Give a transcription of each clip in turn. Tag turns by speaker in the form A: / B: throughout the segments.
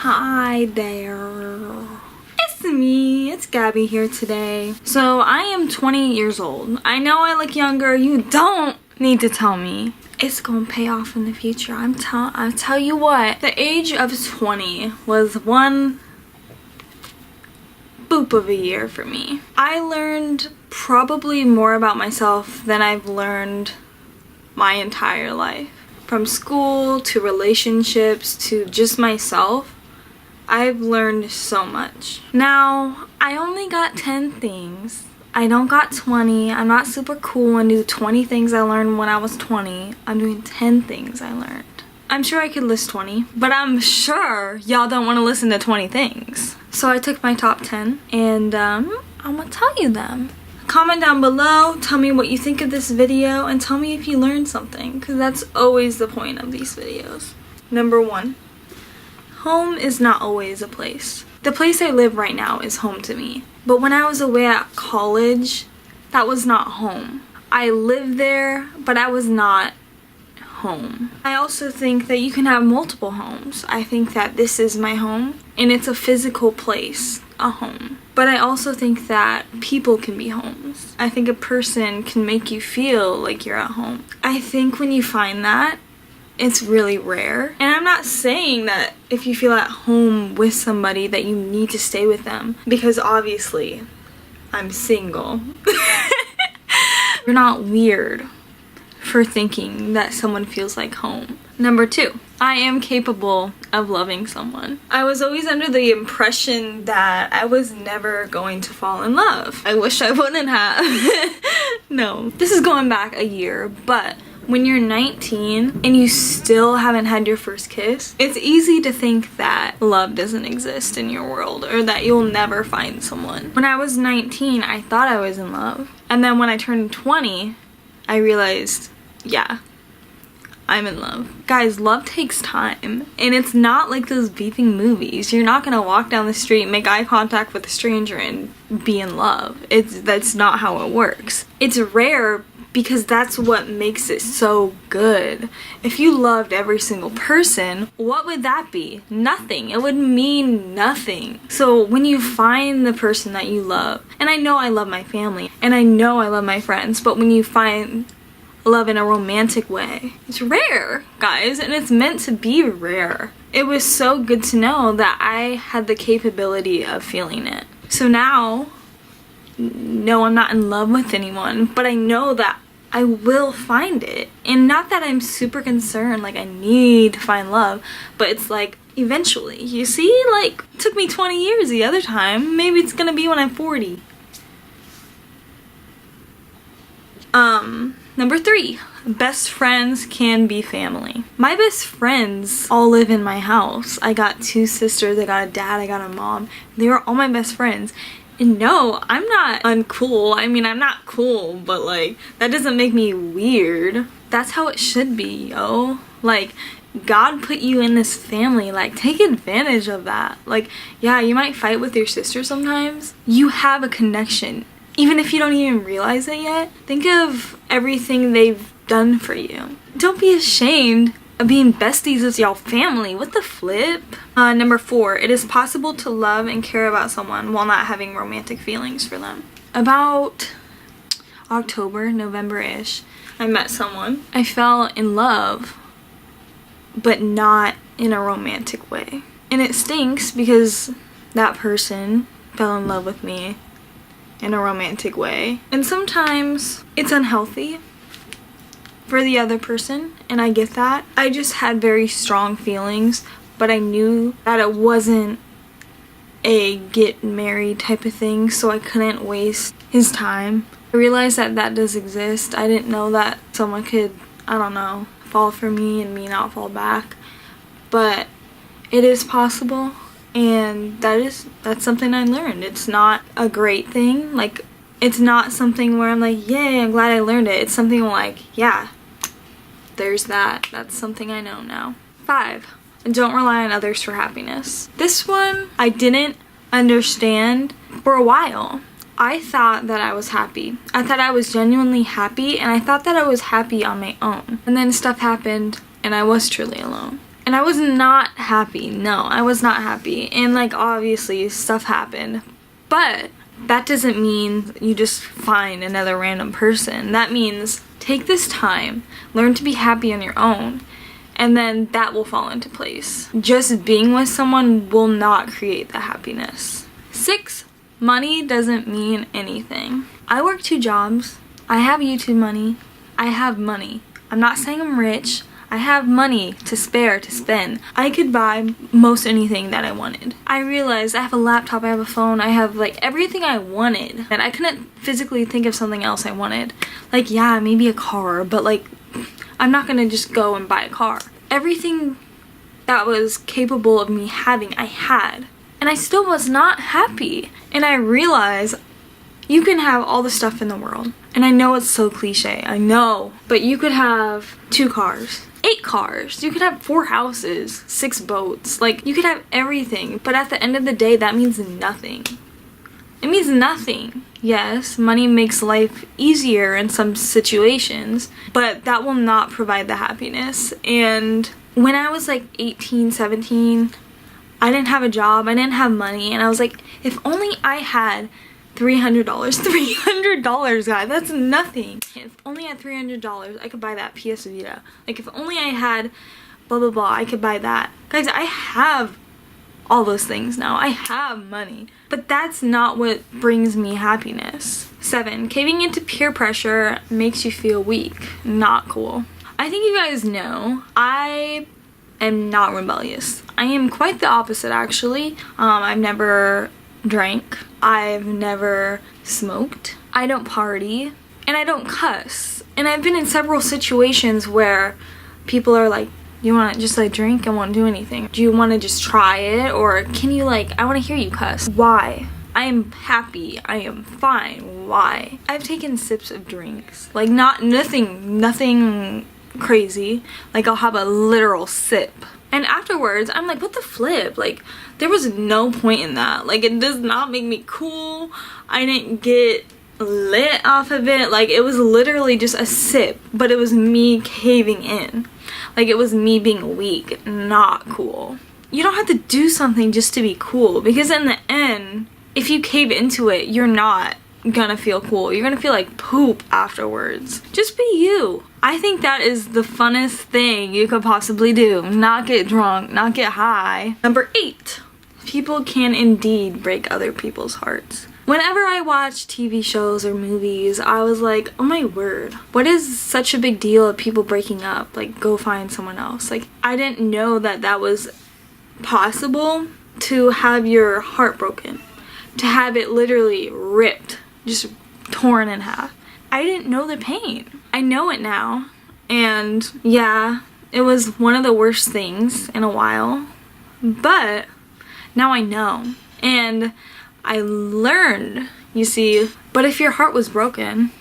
A: Hi there. It's me. It's Gabby here today. So I am 20 years old. I know I look younger. You don't need to tell me. It's gonna pay off in the future. I'll tell you what. The age of 20 was one boop of a year for me. I learned probably more about myself than I've learned my entire life. From school to relationships to just myself, I've learned so much. Now, I only got 10 things. I don't got 20. I'm not super cool and do 20 things I learned when I was 20. I'm doing 10 things I learned. I'm sure I could list 20, but I'm sure y'all don't want to listen to 20 things. So I took my top 10 and I'm gonna tell you them. Comment down below, tell me what you think of this video, and tell me if you learned something, because that's always the point of these videos. Number 1. Home is not always a place. The place I live right now is home to me. But when I was away at college, that was not home. I lived there, but I was not home. I also think that you can have multiple homes. I think that this is my home, and it's a physical place, a home. But I also think that people can be homes. I think a person can make you feel like you're at home. I think when you find that, it's really rare. And I'm not saying that if you feel at home with somebody that you need to stay with them, because obviously I'm single. You're not weird for thinking that someone feels like home. Number 2, I am capable of loving someone. I was always under the impression that I was never going to fall in love. I wish I wouldn't have. No, this is going back a year, but when you're 19 and you still haven't had your first kiss, it's easy to think that love doesn't exist in your world or that you'll never find someone. When I was 19, I thought I was in love. And then when I turned 20, I realized, yeah, I'm in love. Guys, love takes time. And it's not like those beeping movies. You're not gonna walk down the street, make eye contact with a stranger and be in love. That's not how it works. It's rare because that's what makes it so good. If you loved every single person, what would that be? Nothing. It would mean nothing. So when you find the person that you love, and I know I love my family, and I know I love my friends, but when you find love in a romantic way, it's rare, guys, and it's meant to be rare. It was so good to know that I had the capability of feeling it. So now, no, I'm not in love with anyone, but I know that I will find it. And not that I'm super concerned, like I need to find love, but it's like eventually. You see, like, it took me 20 years the other time. Maybe it's gonna be when I'm 40. Number 3, best friends can be family. My best friends all live in my house. I got 2 sisters, I got a dad, I got a mom. They were all my best friends. And no, I'm not uncool. I mean, I'm not cool, but like, that doesn't make me weird. That's how it should be, yo. Like, God put you in this family. Like, take advantage of that. Like, yeah, you might fight with your sister sometimes. You have a connection. Even if you don't even realize it yet, think of everything they've done for you. Don't be ashamed of being besties with y'all family. What the flip? Number 4, it is possible to love and care about someone while not having romantic feelings for them. About October, November-ish, I met someone. I fell in love, but not in a romantic way. And it stinks because that person fell in love with me in a romantic way. And sometimes it's unhealthy for the other person, and I get that. I just had very strong feelings, but I knew that it wasn't a get married type of thing, so I couldn't waste his time. I realized that that does exist. I didn't know that someone could, I don't know, fall for me and me not fall back, but it is possible. And that's something I learned. It's not a great thing. Like, it's not something where I'm like, yay, I'm glad I learned it. It's something like, yeah, there's that. That's something I know now. 5, don't rely on others for happiness. This one I didn't understand for a while. I thought that I was happy. I thought I was genuinely happy, and I thought that I was happy on my own. And then stuff happened, and I was truly alone. And I was not happy. No, I was not happy. And like obviously stuff happened. But that doesn't mean you just find another random person. That means take this time, learn to be happy on your own, and then that will fall into place. Just being with someone will not create the happiness. 6, money doesn't mean anything. I work 2 jobs. I have YouTube money. I have money. I'm not saying I'm rich. I have money to spare to spend. I could buy most anything that I wanted. I realized I have a laptop, I have a phone, I have like everything I wanted. And I couldn't physically think of something else I wanted. Like, yeah, maybe a car, but like, I'm not gonna just go and buy a car. Everything that was capable of me having, I had. And I still was not happy. And I realized you can have all the stuff in the world. And I know it's so cliche, I know. But you could have 2 cars. 8 cars. You could have 4 houses, 6 boats. Like, you could have everything. But at the end of the day, that means nothing. It means nothing. Yes, money makes life easier in some situations, but that will not provide the happiness. And when I was like 18, 17, I didn't have a job, I didn't have money, and I was like, if only I had $300. $300, guys, that's nothing. If only I had $300, I could buy that PS Vita. Like, if only I had blah blah blah, I could buy that. Guys, I have all those things now. I have money. But that's not what brings me happiness. 7, caving into peer pressure makes you feel weak. Not cool. I think you guys know I am not rebellious. I am quite the opposite, actually. I've never drank. I've never smoked. I don't party. And I don't cuss. And I've been in several situations where people are like, you want to just like drink and won't do anything? Do you want to just try it? Or can you like, I want to hear you cuss. Why? I am happy. I am fine. Why? I've taken sips of drinks. Like nothing crazy. Like I'll have a literal sip. And afterwards, I'm like, what the flip? Like, there was no point in that. Like, it does not make me cool. I didn't get lit off of it. Like, it was literally just a sip. But it was me caving in. Like, it was me being weak. Not cool. You don't have to do something just to be cool. Because in the end, if you cave into it, you're not gonna feel cool. You're gonna feel like poop afterwards. Just be you. I think that is the funnest thing you could possibly do. Not get drunk, not get high. Number 8, people can indeed break other people's hearts. Whenever I watch TV shows or movies, I was like, oh my word, what is such a big deal of people breaking up? Like, go find someone else. Like, I didn't know that that was possible, to have your heart broken, to have it literally ripped, just torn in half. I didn't know the pain. I know it now. And yeah, it was one of the worst things in a while. But now I know. And I learned, you see. But if your heart was broken,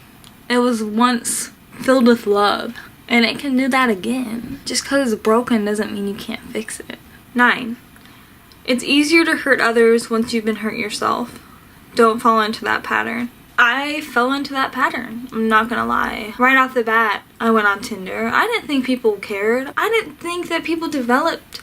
A: it was once filled with love. And it can do that again. Just because it's broken doesn't mean you can't fix it. 9. It's easier to hurt others once you've been hurt yourself. Don't fall into that pattern. I fell into that pattern. I'm not gonna lie. Right off the bat, I went on Tinder. I didn't think people cared. I didn't think that people developed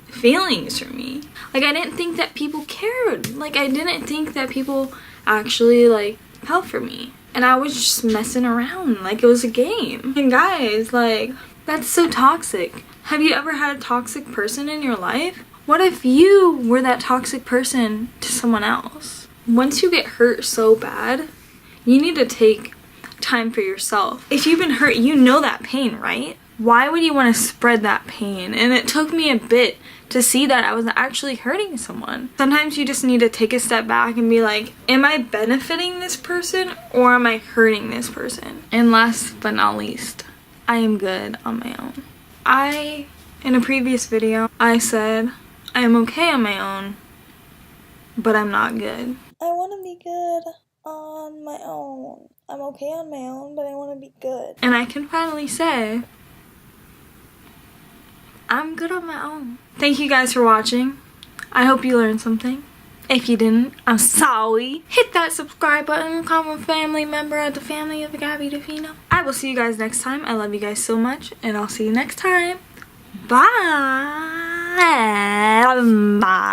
A: feelings for me. Like, I didn't think that people cared. Like, I didn't think that people actually, like, fell for me. And I was just messing around like it was a game. And guys, like, that's so toxic. Have you ever had a toxic person in your life? What if you were that toxic person to someone else? Once you get hurt so bad, you need to take time for yourself. If you've been hurt, you know that pain, right? Why would you want to spread that pain? And it took me a bit to see that I was actually hurting someone. Sometimes you just need to take a step back and be like, am I benefiting this person or am I hurting this person? And last but not least, I am good on my own. In a previous video, I said I am okay on my own, but I'm not good. I want to be good on my own. I'm okay on my own, but I want to be good. And I can finally say, I'm good on my own. Thank you guys for watching. I hope you learned something. If you didn't, I'm sorry. Hit that subscribe button, become a family member of the family of Gabby DeFino. I will see you guys next time. I love you guys so much, and I'll see you next time. Bye. Bye.